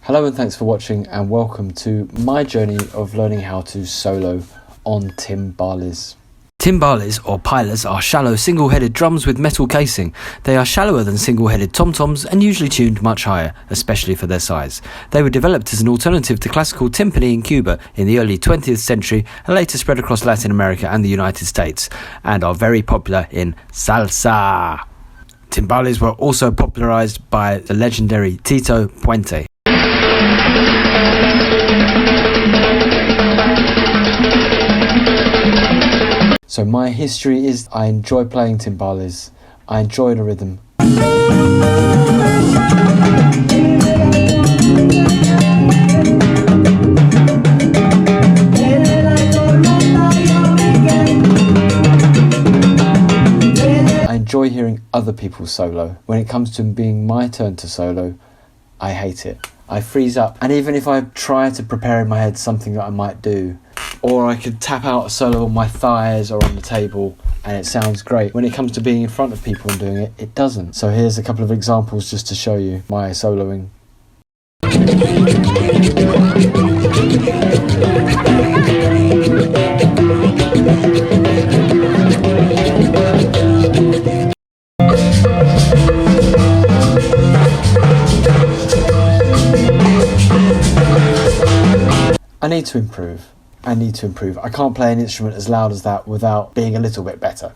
Hello and thanks for watching, and welcome to my journey of learning how to solo on timbales. Timbales or pilas are shallow single-headed drums with metal casing. They are shallower than single-headed tom-toms and usually tuned much higher, especially for their size. They were developed as an alternative to classical timpani in Cuba in the early 20th century and later spread across Latin America and the United States, and are very popular in salsa. Timbales were also popularized by the legendary Tito Puente. So my history is I enjoy playing timbales, I enjoy the rhythm. I enjoy hearing other people solo. When it comes to being my turn to solo, I hate it. I freeze up, and even if I try to prepare in my head something that I might do, or I could tap out a solo on my thighs or on the table and it sounds great, when it comes to being in front of people and doing it, it doesn't. So here's a couple of examples just to show you my soloing. I need to improve. I can't play an instrument as loud as that without being a little bit better.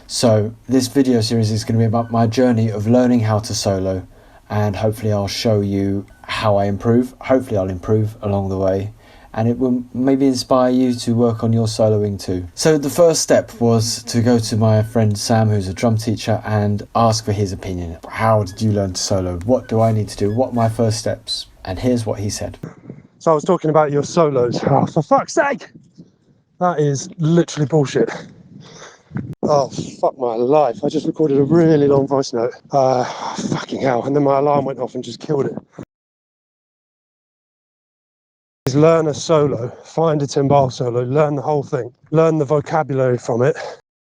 So this video series is going to be about my journey of learning how to solo, and hopefully I'll show you how I improve. Hopefully I'll improve along the way, and it will maybe inspire you to work on your soloing too. So the first step was to go to my friend Sam, who's a drum teacher, and ask for his opinion. How did you learn to solo? What do I need to do? What are my first steps? And here's what he said. So I was talking about your solos. Oh, for fuck's sake! That is literally bullshit. Oh, fuck my life. I just recorded a really long voice note. Fucking hell. And then my alarm went off and just killed it. Is learn a solo, find a timbal solo, learn the whole thing, learn the vocabulary from it.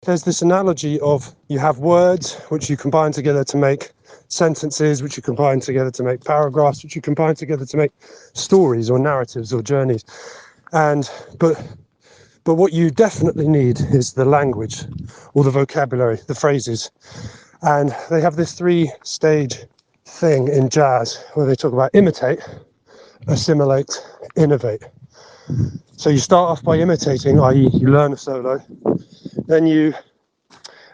There's this analogy of you have words which you combine together to make sentences, which you combine together to make paragraphs, which you combine together to make stories or narratives or journeys. But what you definitely need is the language or the vocabulary, the phrases. And they have this 3-stage thing in jazz where they talk about imitate, assimilate, innovate. So you start off by imitating, i.e. you learn a solo, then you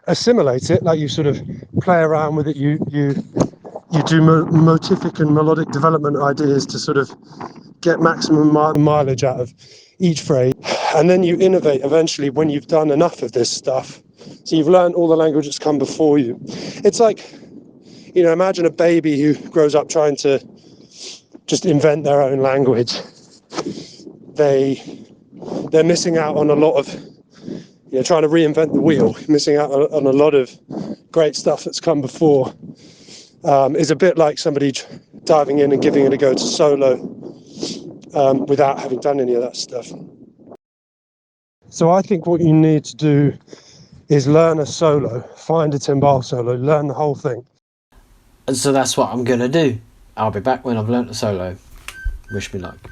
assimilate it, like you sort of play around with it, you do motivic and melodic development ideas to sort of get maximum mileage out of each phrase, and then you innovate eventually when you've done enough of this stuff, so you've learned all the language that's come before you. It's like, you know, imagine a baby who grows up trying to just invent their own language. They're missing out on a lot of, you know, trying to reinvent the wheel, missing out on a lot of great stuff that's come before. Is a bit like somebody diving in and giving it a go to solo without having done any of that stuff. So I think what you need to do is learn a solo, find a timbal solo, learn the whole thing. And so that's what I'm going to do. I'll be back when I've learnt a solo. Wish me luck.